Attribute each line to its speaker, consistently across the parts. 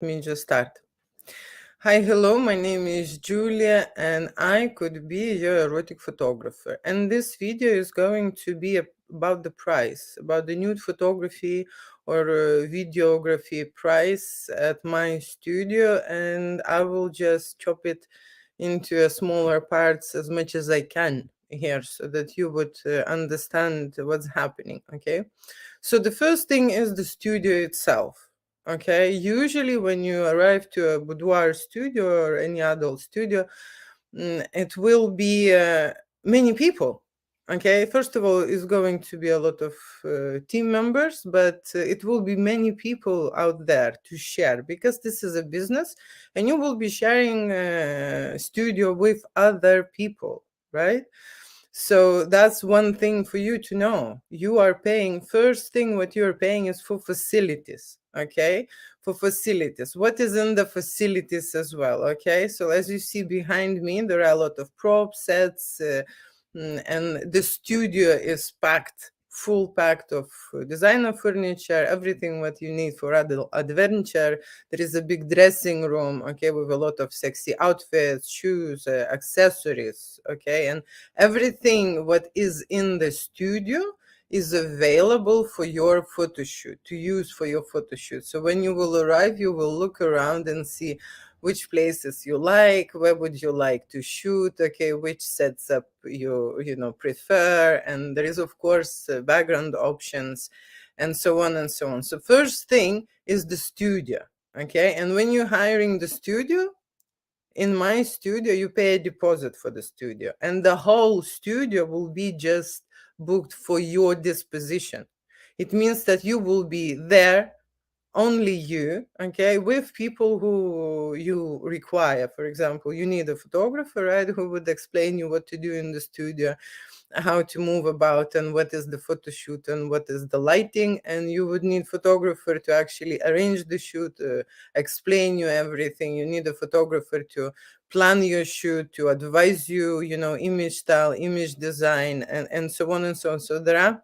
Speaker 1: Let me just start. Hi, hello, my name is Julia and I could be your erotic photographer. And this video is going to be about the price, about the nude photography or videography price at my studio. And I will just chop it into a smaller parts as much as I can here so that you would understand what's happening, okay? So the first thing is the studio itself. Okay, usually when you arrive to a boudoir studio or any adult studio, it will be many people. Okay, first of all, it's going to be a lot of team members, but it will be many people out there to share because this is a business and you will be sharing a studio with other people, right? So that's one thing for you to know. You are paying, first thing what you're paying is for facilities, okay? For facilities. What is in the facilities as well, okay? So as you see behind me, there are a lot of prop sets, and the studio is packed, full packed of designer furniture, everything what you need for adult adventure. There is a big dressing room, okay, with a lot of sexy outfits, shoes, accessories, okay, and everything what is in the studio is available for your photo shoot, to use for your photo shoot. So when you will arrive, you will look around and see which places you like, where would you like to shoot, okay, which sets up you know prefer, and there is of course background options and so on and so on. So first thing is the studio, okay, and when you're hiring the studio, in my studio you pay a deposit for the studio and the whole studio will be just booked for your disposition. It means that you will be there, only you, okay, with people who you require. For example, you need a photographer, right, who would explain you what to do in the studio, how to move about, and what is the photo shoot and what is the lighting. And you would need photographer to actually arrange the shoot, explain you everything. You need a photographer to plan your shoot, to advise you, you know, image style, image design, and so on and so on. So there are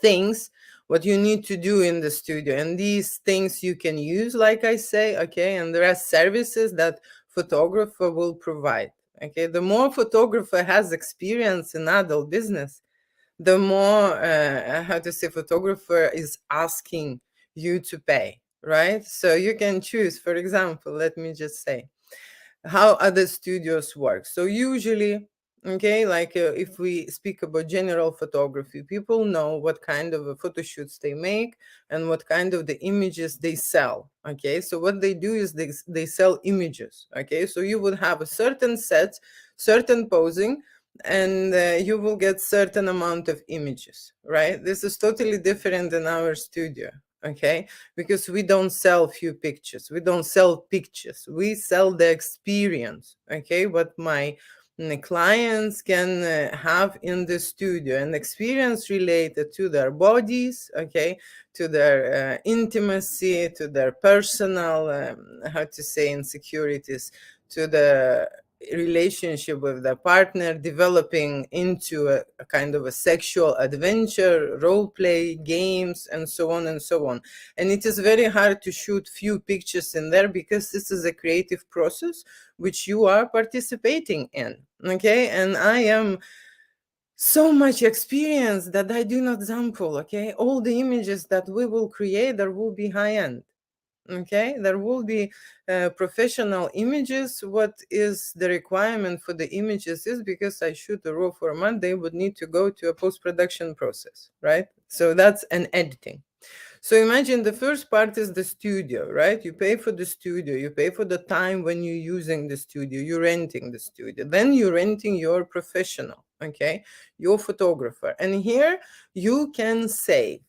Speaker 1: things what you need to do in the studio, and these things you can use, like I say, okay, and there are services that photographer will provide. Okay, the more photographer has experience in adult business, the more how to say, photographer is asking you to pay, right? So you can choose. For example, let me just say how other studios work. So usually, okay, like if we speak about general photography, people know what kind of photo shoots they make and what kind of the images they sell. Okay, so what they do is they sell images. Okay, so you would have a certain set, certain posing, and you will get certain amount of images, right? This is totally different in our studio, okay, because we don't sell few pictures, we don't sell pictures, we sell the experience, okay, what my clients can have in the studio, an experience related to their bodies, okay, to their intimacy, to their personal how to say, insecurities, to the relationship with the partner, developing into a kind of a sexual adventure, role play games, and so on and so on. And it is very hard to shoot few pictures in there because this is a creative process which you are participating in, okay, and I am so much experience that I do not sample, okay, all the images that we will create, there will be high end. Okay, there will be professional images. What is the requirement for the images is because I shoot a raw format, they would need to go to a post-production process, right? So that's an editing. So imagine the first part is the studio, right? You pay for the studio, you pay for the time when you're using the studio, you're renting the studio, then you're renting your professional, okay, your photographer. And here you can save,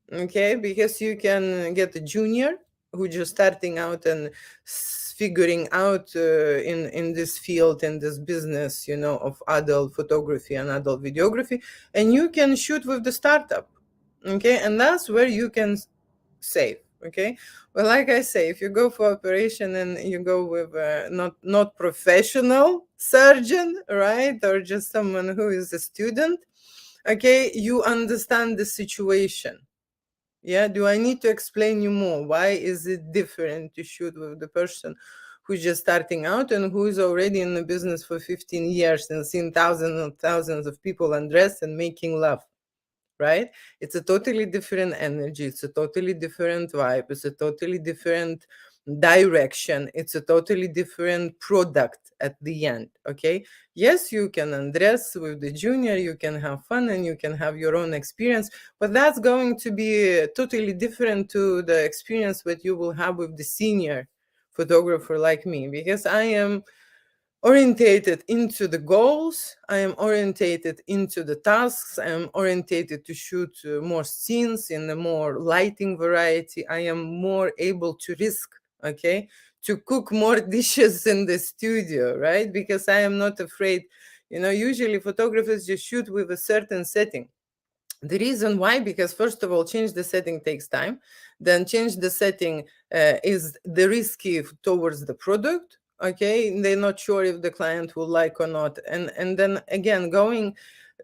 Speaker 1: okay, because you can get a junior who just starting out and figuring out in this field, in this business, you know, of adult photography and adult videography, and you can shoot with the startup, okay, and that's where you can save, okay. Well, like I say, if you go for operation and you go with not professional surgeon, right, or just someone who is a student, okay, you understand the situation, Yeah, do I need to explain you more? Why is it different to shoot with the person who's just starting out and who is already in the business for 15 years and seen thousands and thousands of people undressed and making love? Right? It's a totally different energy. It's a totally different vibe. It's a totally different direction. It's a totally different product at the end. Okay. Yes, you can undress with the junior, you can have fun and you can have your own experience, but that's going to be totally different to the experience that you will have with the senior photographer like me, because I am orientated into the goals, I am orientated into the tasks, I am orientated to shoot more scenes in a more lighting variety, I am more able to risk, okay, to cook more dishes in the studio, right? Because I am not afraid. Usually photographers just shoot with a certain setting. The reason why, because first of all, change the setting takes time. Then change the setting is the risky towards the product. Okay, they're not sure if the client will like or not, and then again,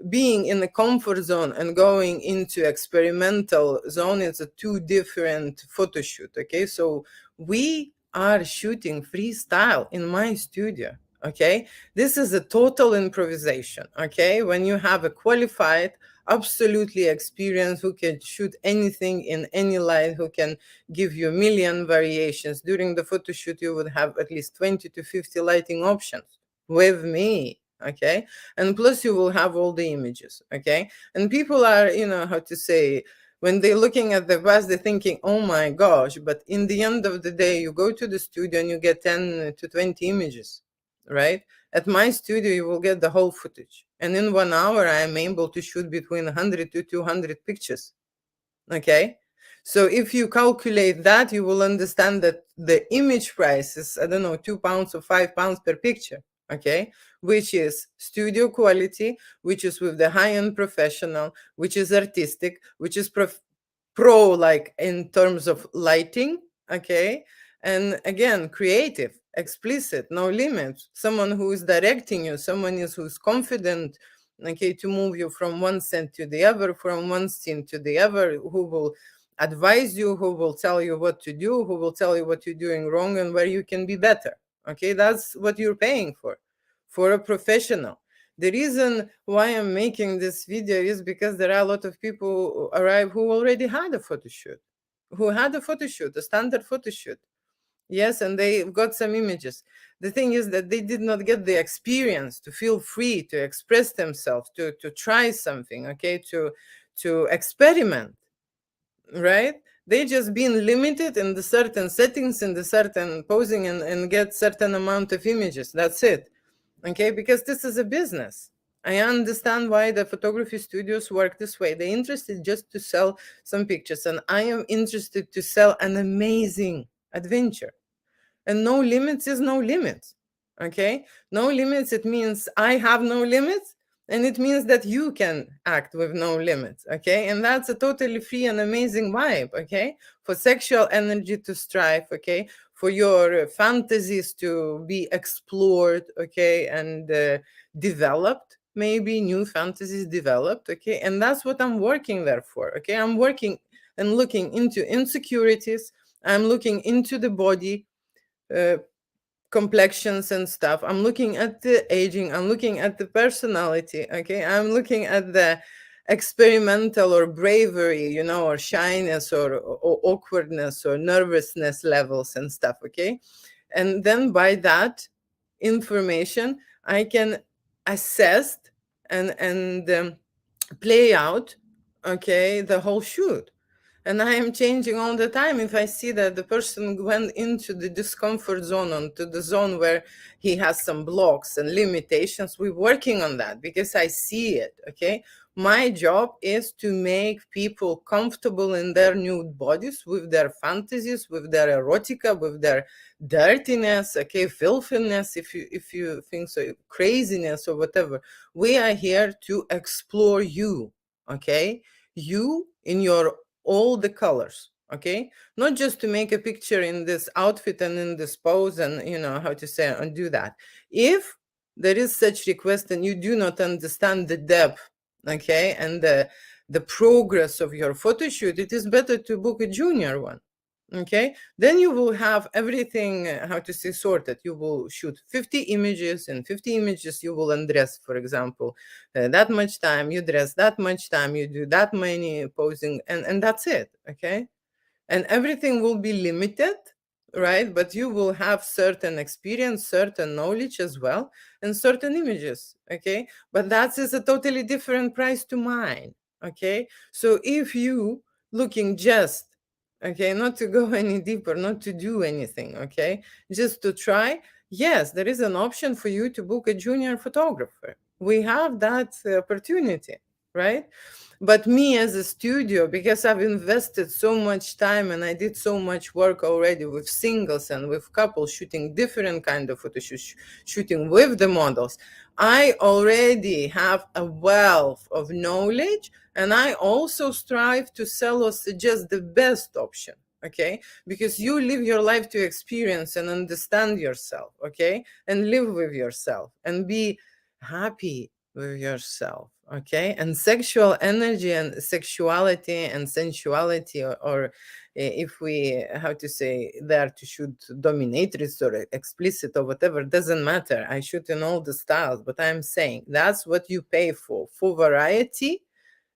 Speaker 1: being in the comfort zone and going into experimental zone is a two different photo shoot. Okay, so we are shooting freestyle in my studio. Okay, this is a total improvisation. Okay, when you have a qualified, absolutely experienced, who can shoot anything in any light, who can give you a million variations during the photo shoot, you would have at least 20 to 50 lighting options with me. Okay, and plus you will have all the images. Okay, and people are, how to say, when they're looking at the bus, they're thinking, oh my gosh, but in the end of the day, you go to the studio and you get 10 to 20 images, right? At my studio, you will get the whole footage. And in 1 hour, I am able to shoot between 100 to 200 pictures. Okay. So if you calculate that, you will understand that the image price is, I don't know, £2 or £5 per picture. Okay. Which is studio quality, which is with the high end professional, which is artistic, which is pro, like in terms of lighting. Okay. And again, creative, explicit, no limits, someone who is directing you, someone who's confident, okay, to move you from one scene to the other, from one scene to the other, who will advise you, who will tell you what to do, who will tell you what you're doing wrong and where you can be better. Okay, that's what you're paying for a professional. The reason why I'm making this video is because there are a lot of people who arrive who already had a photo shoot, a standard photo shoot. Yes, and they got some images. The thing is that they did not get the experience to feel free to express themselves, to try something, okay, to experiment, right? They just been limited in the certain settings, in the certain posing, and get certain amount of images. That's it. Okay, because this is a business. I understand why the photography studios work this way. They're interested just to sell some pictures, and I am interested to sell an amazing adventure. And no limits is no limits. Okay, no limits, it means I have no limits, and it means that you can act with no limits. Okay, and that's a totally free and amazing vibe. Okay, for sexual energy to strive. Okay, for your fantasies to be explored. Okay, and developed, maybe new fantasies developed. Okay, and that's what I'm working there for. Okay, I'm working and looking into insecurities, I'm looking into the body, uh, complexions and stuff. I'm looking at the aging. I'm looking at the personality. Okay. I'm looking at the experimental or bravery, or shyness or awkwardness or nervousness levels and stuff. Okay. And then by that information, I can assess and play out, okay, the whole shoot. And I am changing all the time. If I see that the person went into the discomfort zone, onto the zone where he has some blocks and limitations, we're working on that because I see it. Okay. My job is to make people comfortable in their nude bodies, with their fantasies, with their erotica, with their dirtiness, okay, filthiness, if you think so, craziness or whatever. We are here to explore you, okay? You in your all the colors. Okay, not just to make a picture in this outfit and in this pose and how to say and do that. If there is such request and you do not understand the depth, okay, and the progress of your photo shoot, it is better to book a junior one. Okay, then you will have everything, how to say, sorted. You will shoot 50 images, and 50 images you will undress, for example, that much time, you dress that much time, you do that many posing, and that's it. Okay, and everything will be limited, right? But you will have certain experience, certain knowledge as well, and certain images. Okay, but that is a totally different price to mine. Okay, so if you looking just, okay, not to go any deeper, not to do anything, okay, just to try, yes, there is an option for you to book a junior photographer. We have that opportunity, right? But me as a studio, because I've invested so much time and I did so much work already with singles and with couples, shooting different kind of photo shoots, shooting with the models, I already have a wealth of knowledge, and I also strive to sell or suggest the best option. Okay, because you live your life to experience and understand yourself, okay, and live with yourself and be happy with yourself. Okay, and sexual energy and sexuality and sensuality, or if we, how to say, there to shoot dominatrix or explicit or whatever, doesn't matter. I shoot in all the styles, but I'm saying that's what you pay for variety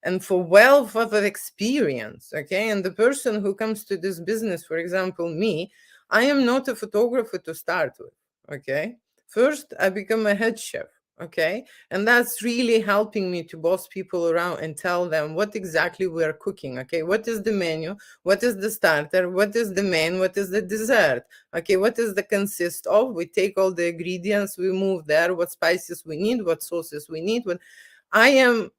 Speaker 1: and for wealth of experience. Okay, and the person who comes to this business, for example me, I am not a photographer to start with. Okay, first I become a head chef. Okay, and that's really helping me to boss people around and tell them what exactly we are cooking. Okay, what is the menu, what is the starter, what is the main, what is the dessert. Okay, what is the consist of. We take all the ingredients, we move there, what spices we need, what sauces we need, what I am,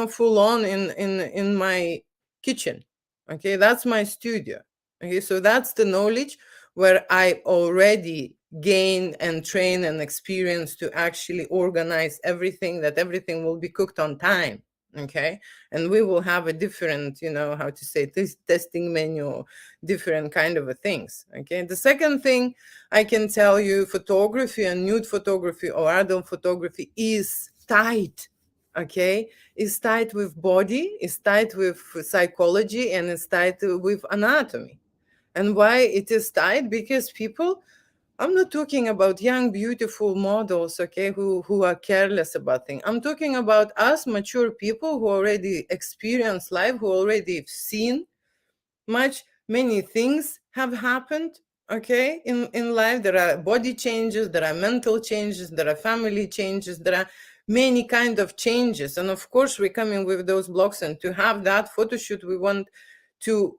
Speaker 1: full on in my kitchen. Okay, that's my studio. Okay, so that's the knowledge where I already gain and train and experience to actually organize everything, that everything will be cooked on time. Okay, and we will have a different, how to say, testing menu, different kind of a things. Okay, the second thing I can tell you, photography and nude photography or adult photography is tight. Okay, is tied with body, is tied with psychology, and is tied with anatomy. And why it is tied? Because people, I'm not talking about young beautiful models, okay, who are careless about things. I'm talking about us mature people who already experience life, who already seen many things have happened. Okay, in life there are body changes, there are mental changes, there are family changes, there are many kind of changes, and of course we're coming with those blocks, and to have that photo shoot we want to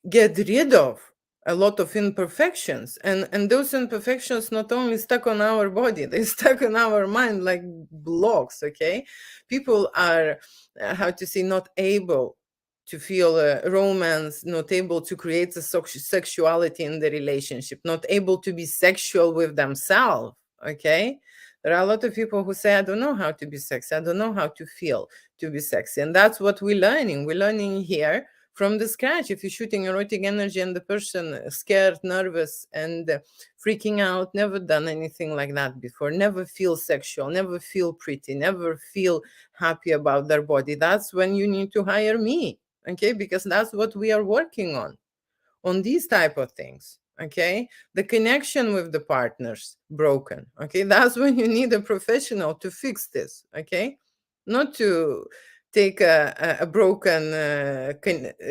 Speaker 1: get rid of a lot of imperfections, and those imperfections not only stuck on our body, they stuck on our mind like blocks. Okay, people are, how to say, not able to feel romance, not able to create a sexuality in the relationship, not able to be sexual with themselves. Okay, there are a lot of people who say, I don't know how to be sexy, I don't know how to feel to be sexy, and that's what we're learning here from the scratch. If you're shooting erotic energy and the person scared, nervous, and freaking out, never done anything like that before, never feel sexual, never feel pretty, never feel happy about their body, that's when you need to hire me. Okay, because that's what we are working on these type of things. Okay, the connection with the partners broken. Okay, that's when you need a professional to fix this. Okay, not to take a broken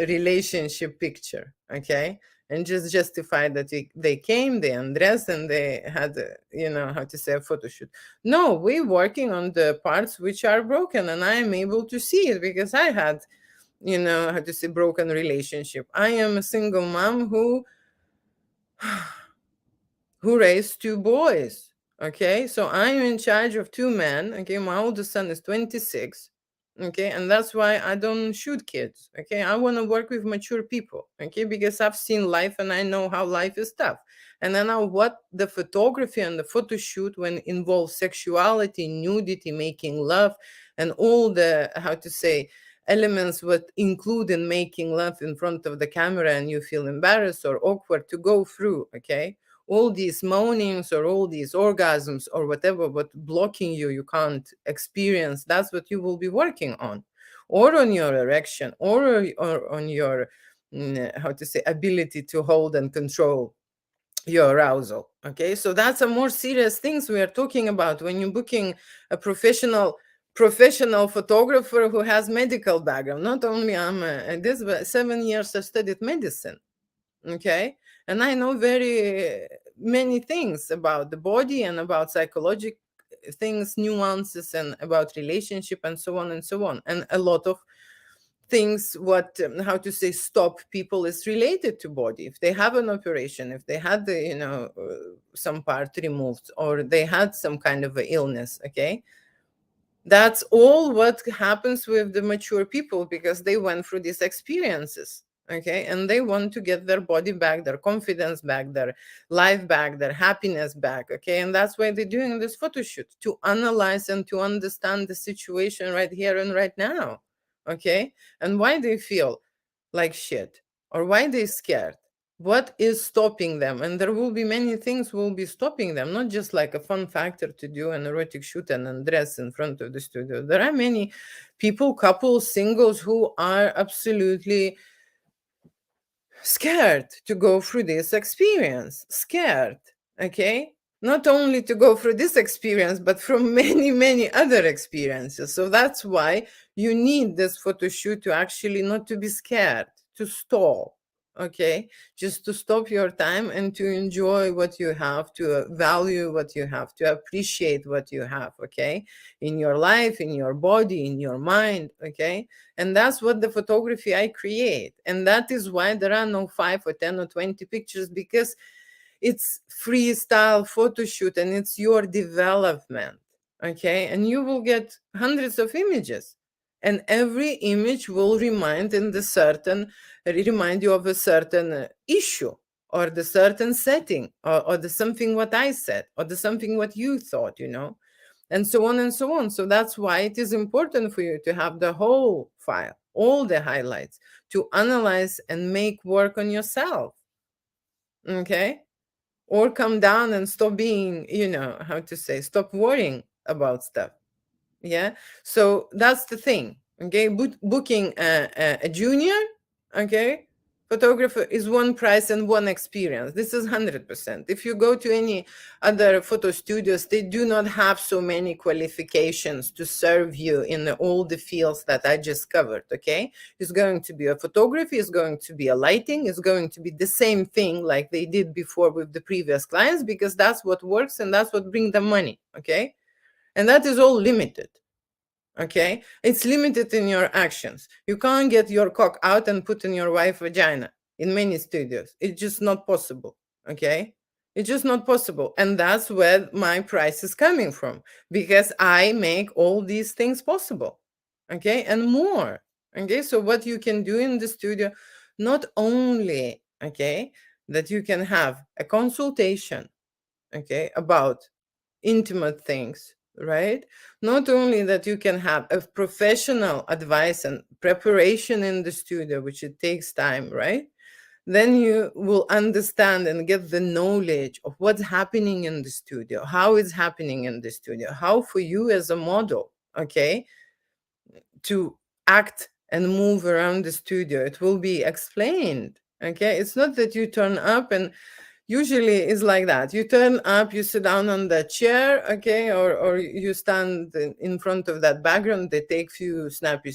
Speaker 1: relationship picture. Okay, and just justify that they came, they undressed, and they had how to say, a photo shoot. No, we're working on the parts which are broken, and I am able to see it because I had, how to say, broken relationship. I am a single mom who raised two boys. Okay, so I'm in charge of two men. Okay, my oldest son is 26. Okay, and that's why I don't shoot kids. Okay, I want to work with mature people. Okay, because I've seen life and I know how life is tough. And I know what the photography and the photo shoot, when involves sexuality, nudity, making love, and all the, how to say, elements what include in making love in front of the camera, and you feel embarrassed or awkward to go through. Okay, all these moanings or all these orgasms or whatever, but blocking you can't experience, that's what you will be working on. or on your erection, or on your how to say, ability to hold and control your arousal. Okay, so that's a more serious things we are talking about when you're booking a professional photographer who has medical background. Not only this, but 7 years I studied medicine. Okay, and I know very many things about the body and about psychological things, nuances, and about relationship, and so on and so on. And a lot of things, what how to say, stop people is related to body. If they have an operation, if they had the some part removed, or they had some kind of a illness, okay, that's all what happens with the mature people, because they went through these experiences. Okay, and they want to get their body back, their confidence back, their life back, their happiness back. Okay, and that's why they're doing this photo shoot, to analyze and to understand the situation right here and right now. Okay, and why they feel like shit, or why they scared, what is stopping them. And there will be many things will be stopping them, not just like a fun factor to do an erotic shoot and undress in front of the studio. There are many people, couples, singles, who are absolutely scared to go through this experience. Scared, okay? Not only to go through this experience, but from many, many other experiences. So that's why you need this photo shoot, to actually not to be scared, to stop, okay? Just to stop your time and to enjoy what you have, to value what you have, to appreciate what you have, okay? In your life, in your body, in your mind, okay? And that's what the photography I create. And that is why there are no 5 or 10 or 20 pictures, because it's freestyle photo shoot and it's your development. Okay. And you will get hundreds of images. And every image will remind you of a certain issue, or the certain setting, or the something what I said, or the something what you thought, and so on and so on. So that's why it is important for you to have the whole file, all the highlights, to analyze and make work on yourself. Okay. Or come down and stop being, how to say, stop worrying about stuff. Yeah. So that's the thing. Okay. Booking a junior, okay, photographer is one price and one experience. This is 100%. If you go to any other photo studios, they do not have so many qualifications to serve you in all the fields that I just covered. Okay. It's going to be a photography, it's going to be a lighting, it's going to be the same thing like they did before with the previous clients, because that's what works and that's what brings them money. Okay. And that is all limited. Okay, it's limited in your actions. You can't get your cock out and put in your wife's vagina in many studios. It's just not possible. Okay, it's just not possible. And that's where my price is coming from, because I make all these things possible. Okay, and more. Okay, so what you can do in the studio, not only, okay, that you can have a consultation, okay, about intimate things, right? Not only that you can have a professional advice and preparation in the studio, which it takes time, right? Then you will understand and get the knowledge of what's happening in the studio, how it's happening in the studio, how for you as a model, okay, to act and move around the studio. It will be explained. Okay, it's not that you turn up and usually it's like that. You turn up, you sit down on the chair, okay, or you stand in front of that background. They take few snappy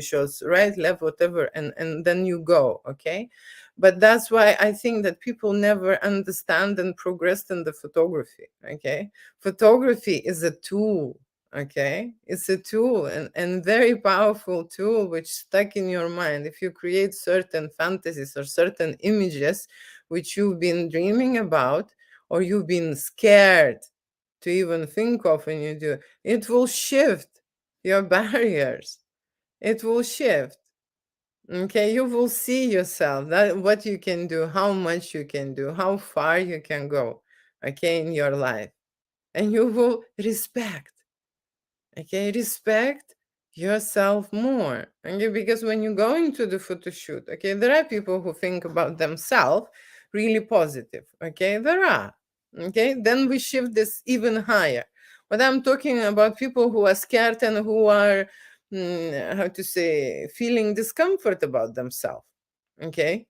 Speaker 1: shots, right, left, whatever, and then you go, okay. But that's why I think that people never understand and progress in the photography. Okay, photography is a tool. Okay, it's a tool, and very powerful tool, which stuck in your mind. If you create certain fantasies or certain images which you've been dreaming about, or you've been scared to even think of, and you do, it will shift your barriers. It will shift. Okay, you will see yourself, that what you can do, how much you can do, how far you can go, okay, in your life. And you will respect. Okay, respect yourself more. Okay, because when you go into the photo shoot, okay, there are people who think about themselves really positive. Okay, there are. Okay, then we shift this even higher. But I'm talking about people who are scared and who are how to say, feeling discomfort about themselves. Okay,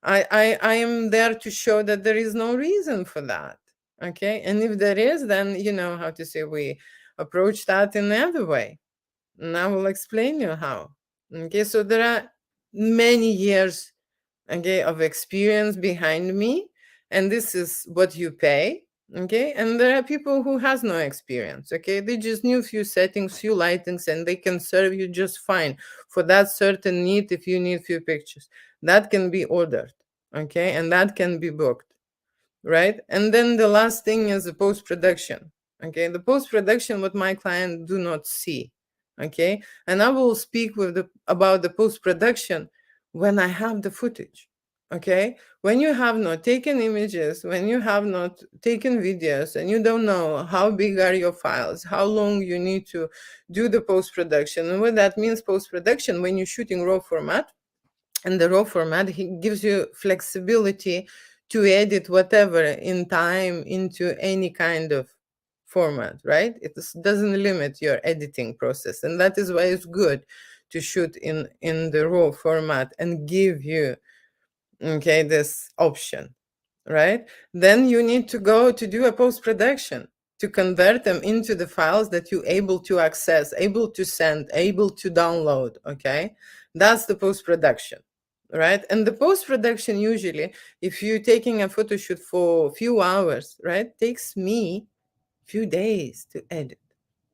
Speaker 1: I am there to show that there is no reason for that. Okay, and if there is, then how to say, we approach that in another way, and I will explain you how. Okay, so there are many years, okay, of experience behind me, and this is what you pay. Okay, and there are people who has no experience. Okay, they just knew few settings, few lightings, and they can serve you just fine for that certain need. If you need few pictures, that can be ordered. Okay, and that can be booked, right? And then the last thing is the post production. Okay, the post production, what my client do not see. Okay, and I will speak with the about the post production when I have the footage. Okay, when you have not taken images, when you have not taken videos, and you don't know how big are your files, how long you need to do the post production, and what that means post production, when you're shooting raw format, and the raw format, he gives you flexibility to edit whatever in time into any kind of format, right? Doesn't limit your editing process, and that is why it's good to shoot in the raw format and give you, okay, this option, right? Then you need to go to do a post production to convert them into the files that you're able to access, able to send, able to download. Okay, that's the post production, right? And the post production, usually, if you're taking a photo shoot for a few hours, right, takes me few days to edit.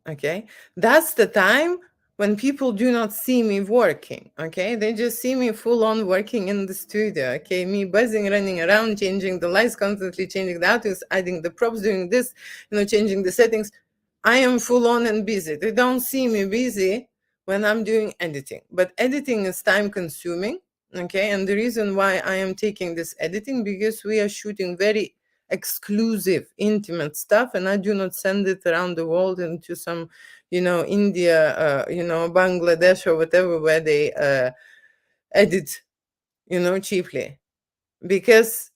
Speaker 1: Okay, that's the time when people do not see me working. Okay, they just see me full on working in the studio. Okay, me buzzing, running around, changing the lights, constantly changing the outfits, adding the props, doing this, changing the settings. I am full on and busy. They don't see me busy when I'm doing editing, but editing is time consuming. Okay, and the reason why I am taking this editing, because we are shooting very exclusive, intimate stuff, and I do not send it around the world into some, India, Bangladesh or whatever, where they edit, cheaply, because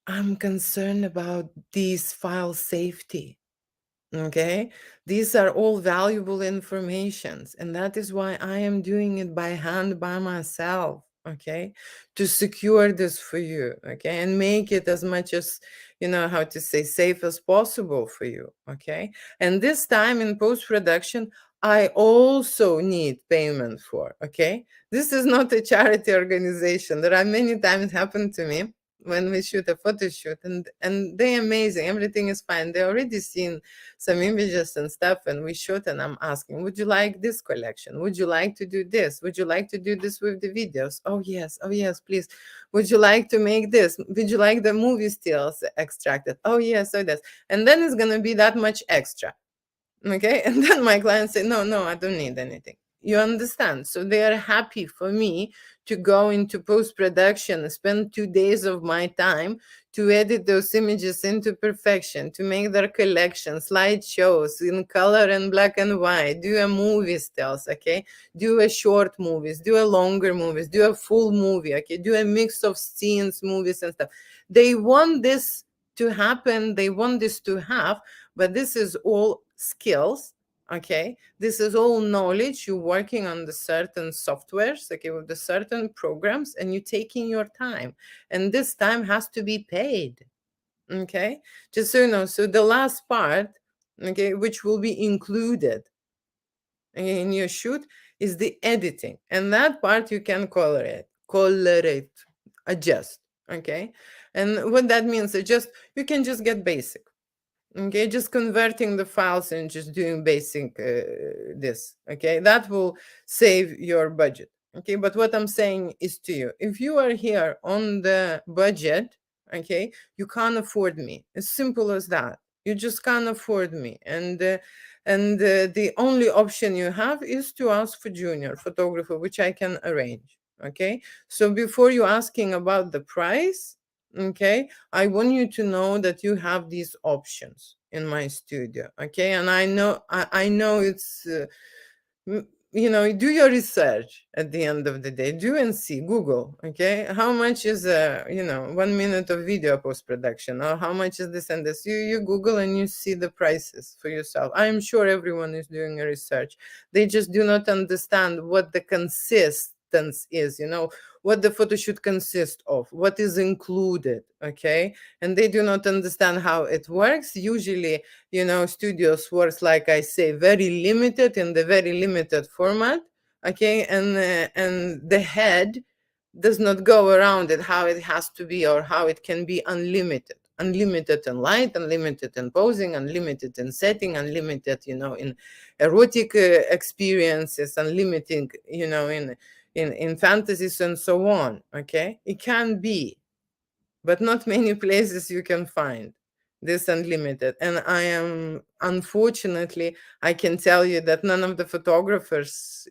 Speaker 1: I'm concerned about these file safety. Okay, these are all valuable informations, and that is why I am doing it by hand, by myself. Okay, to secure this for you. Okay, and make it as much as, how to say, safe as possible for you. Okay, and this time in post production, I also need payment for. Okay, this is not a charity organization. There are many times happened to me when we shoot a photo shoot, and they're amazing, everything is fine, they already seen some images and stuff, and we shoot, and I'm asking, would you like this collection, would you like to do this, would you like to do this with the videos, oh yes, please, would you like to make this, would you like the movie stills extracted, oh yes, so that's, and then it's going to be that much extra. Okay, and then my client said, no, I don't need anything. You understand? So they are happy for me to go into post-production, spend 2 days of my time to edit those images into perfection, to make their collection, slideshows in color and black and white, do a movie stills, okay? Do a short movies, do a longer movies, do a full movie, okay? Do a mix of scenes, movies and stuff. They want this to happen, they want this to have, but this is all skills. Okay, this is all knowledge. You're working on the certain softwares, okay, with the certain programs, and you're taking your time, and this time has to be paid. Okay, just so you know. So the last part, okay, which will be included in your shoot, is the editing, and that part you can colorate, adjust. Okay, and what that means, adjust, you can just get basic. Okay, just converting the files and just doing basic this. Okay, that will save your budget. Okay, but what I'm saying is to you, if you are here on the budget, okay, you can't afford me. As simple as that. You just can't afford me, and the only option you have is to ask for junior photographer, which I can arrange. Okay, so before you asking about the price, okay, I want you to know that you have these options in my studio. Okay, and I know it's do your research at the end of the day. Do and see, Google, okay? How much is 1 minute of video post-production, or how much is this and this? You Google and you see the prices for yourself. I'm sure everyone is doing a research. They just do not understand what the consistence is, what the photo should consist of, what is included, okay? And they do not understand how it works. Usually, studios works, like I say, very limited, in the very limited format, okay? And the head does not go around it how it has to be, or how it can be unlimited in light, unlimited in posing, unlimited in setting, unlimited in erotic experiences, unlimited in fantasies and so on, okay? It can be, but not many places you can find this unlimited. And unfortunately, I can tell you that none of the photographers,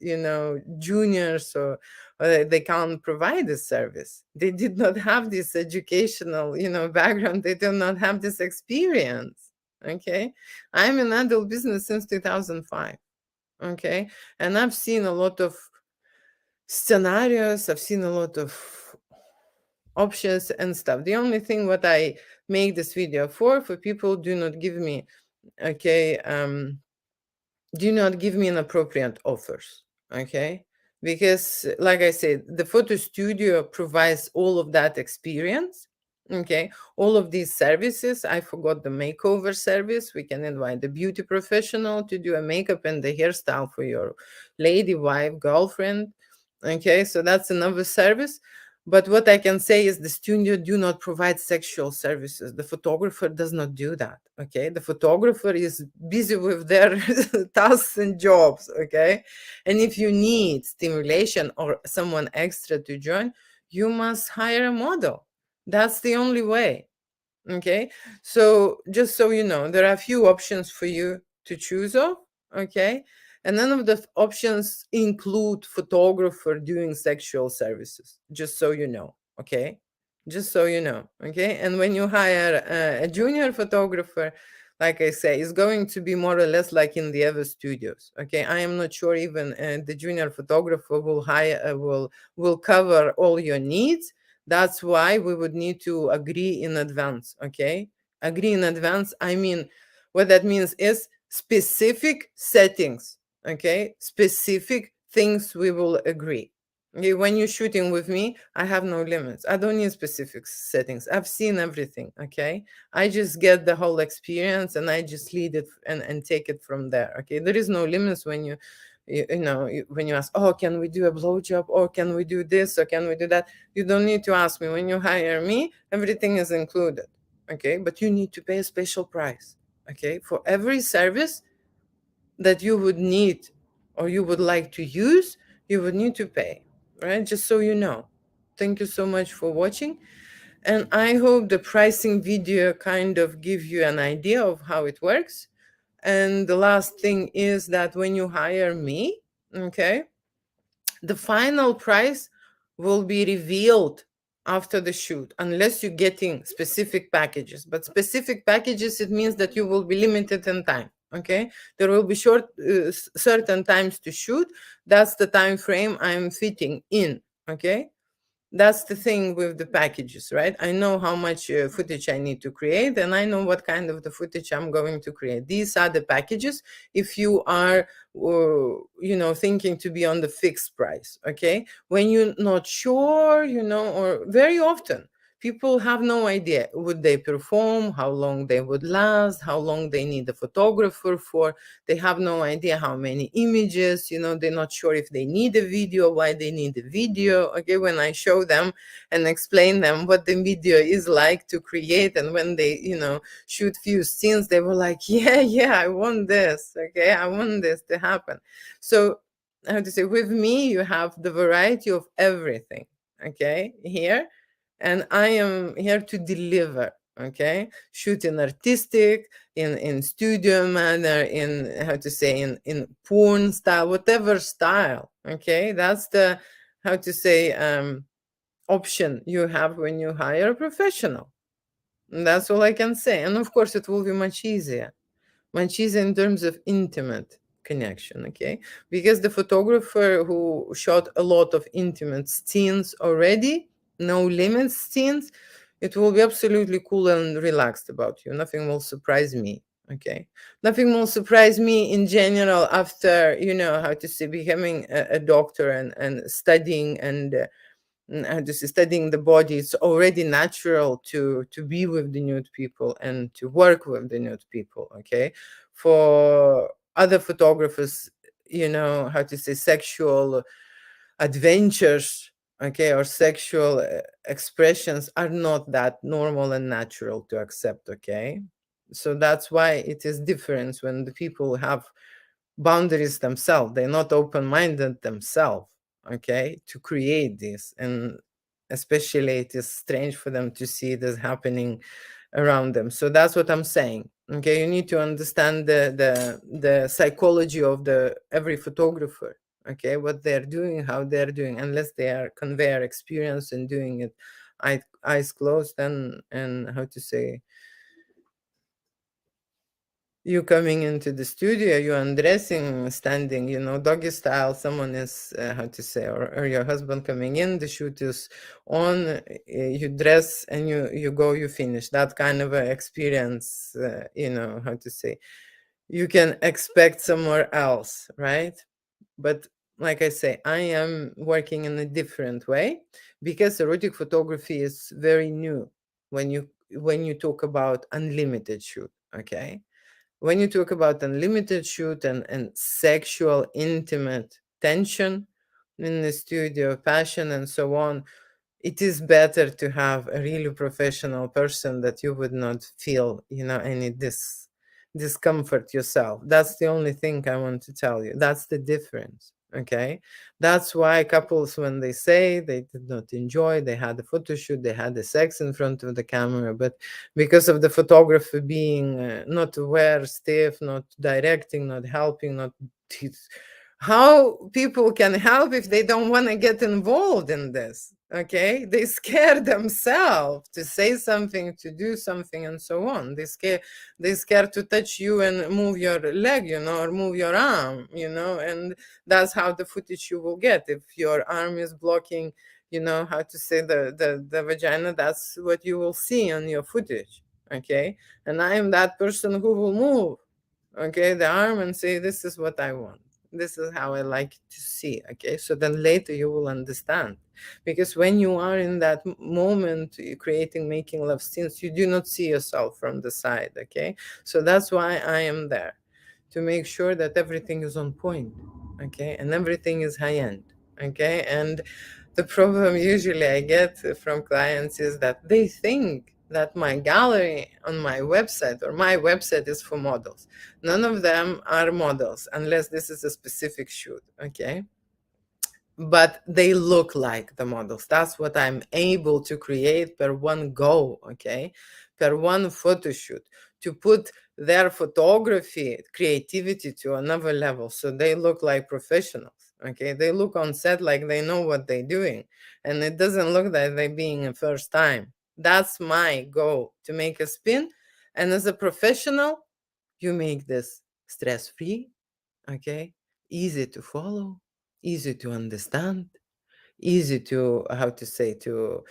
Speaker 1: juniors, or they can't provide this service. They did not have this educational, background. They do not have this experience. Okay. I'm in adult business since 2005. Okay. And I've seen a lot of scenarios. I've seen a lot of options and stuff. The only thing what I make this video for people, do not give me, okay, do not give me inappropriate offers, okay? Because like I said, the photo studio provides all of that experience, okay? All of these services. I forgot the makeover service. We can invite the beauty professional to do a makeup and the hairstyle for your lady, wife, girlfriend, okay? So that's another service. But what I can say is the studio do not provide sexual services. The photographer does not do that, okay? The photographer is busy with their tasks and jobs, okay? And if you need stimulation or someone extra to join, you must hire a model. That's the only way, okay? So just so you know, there are a few options for you to choose of, okay? And none of the options include photographer doing sexual services, just so you know, okay? Just so you know, okay? And when you hire a junior photographer, like I say, it's going to be more or less like in the other studios, okay? I am not sure even the junior photographer will hire will cover all your needs. That's why we would need to agree in advance, okay? Agree in advance. I mean, what that means is specific settings, okay? Specific things we will agree. Okay, when you're shooting with me, I have no limits. I don't need specific settings. I've seen everything, okay? I just get the whole experience and I just lead it and take it from there, okay? There is no limits when when you ask, oh, can we do a blowjob, or can we do this, or can we do that? You don't need to ask me. When you hire me, everything is included, okay? But you need to pay a special price, okay? For every service that you would need or you would like to use, you would need to pay, right? Just so you know. Thank you so much for watching. And I hope the pricing video kind of give you an idea of how it works. And the last thing is that when you hire me, okay, the final price will be revealed after the shoot, unless you're getting specific packages. But specific packages, it means that you will be limited in time, okay? There will be certain times to shoot. That's the time frame I'm fitting in, okay? That's the thing with the packages, right? I know how much footage I need to create, and I know what kind of the footage I'm going to create. These are the packages if you are thinking to be on the fixed price, okay? When you're not sure, or very often people have no idea, would they perform, how long they would last, how long they need a photographer for. They have no idea how many images, they're not sure if they need a video, why they need a video, okay? When I show them and explain them what the video is like to create, and when they shoot few scenes, they were like, yeah, I want this, okay? I want this to happen. So I have to say, with me you have the variety of everything, okay, here. And I am here to deliver, okay? Shoot in artistic, in studio manner, in how to say, in porn style, whatever style, okay? That's the how to say option you have when you hire a professional. And that's all I can say. And of course, it will be much easier in terms of intimate connection, okay? Because the photographer who shot a lot of intimate scenes already, no limits scenes, it will be absolutely cool and relaxed about you. Nothing will surprise me, okay? Nothing will surprise me in general after, how to say, becoming a doctor and studying and just studying the body. It's already natural to be with the nude people and to work with the nude people, okay? For other photographers, how to say, sexual adventures, okay, or sexual expressions are not that normal and natural to accept, okay? So that's why it is different when the people have boundaries themselves. They're not open-minded themselves, okay, to create this. And especially it is strange for them to see this happening around them. So that's what I'm saying, okay? You need to understand the psychology of the every photographer, okay, what they're doing, how they're doing, unless they are convey their experience and doing it eyes closed and how to say, you coming into the studio, you undressing, standing, doggy style. Someone is, how to say, or your husband coming in, the shoot is on, you dress and you go, you finish. That kind of a experience, how to say, you can expect somewhere else, right? But like I say, I am working in a different way because erotic photography is very new when you talk about unlimited shoot, okay? When you talk about unlimited shoot and sexual intimate tension in the studio, passion and so on, it is better to have a really professional person that you would not feel, any discomfort yourself. That's the only thing I want to tell you. That's the difference. Okay. That's why couples, when they say they did not enjoy, they had a photo shoot, they had the sex in front of the camera, but because of the photographer being not aware, stiff, not directing, not helping, not how people can help if they don't want to get involved in this, okay? They scare themselves to say something, to do something and so on. They scare to touch you and move your leg, or move your arm, and that's how the footage you will get. If your arm is blocking, how to say, the vagina, that's what you will see on your footage, okay? And I am that person who will move, okay, the arm and say, this is what I want, this is how I like to see, okay? So then later you will understand, because when you are in that moment, creating, making love scenes, you do not see yourself from the side, okay? So that's why I am there, to make sure that everything is on point, okay, and everything is high end, okay? And the problem usually I get from clients is that they think that my gallery on my website or my website is for models. None of them are models unless this is a specific shoot, okay? But they look like the models. That's what I'm able to create per one go, okay? Per one photo shoot, to put their photography creativity to another level, so they look like professionals, okay? They look on set like they know what they're doing, and it doesn't look like they're being a first time. That's my goal, to make a spin. And as a professional, you make this stress free, okay, easy to follow, easy to understand, easy to, how to say, to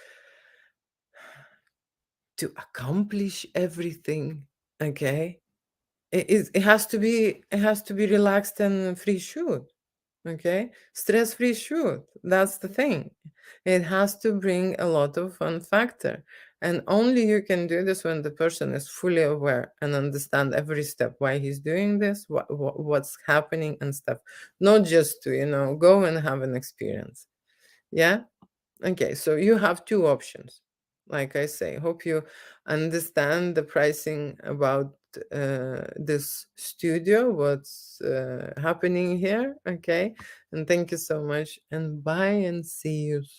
Speaker 1: accomplish everything, okay? It has to be relaxed and free shoot, okay? Stress free shoot, that's the thing. It has to bring a lot of fun factor, and only you can do this when the person is fully aware and understand every step, why he's doing this, what's happening and stuff, not just to go and have an experience. Yeah. Okay, so you have two options. Like I say, hope you understand the pricing about this studio, what's happening here. Okay, and thank you so much, and bye, and see you soon.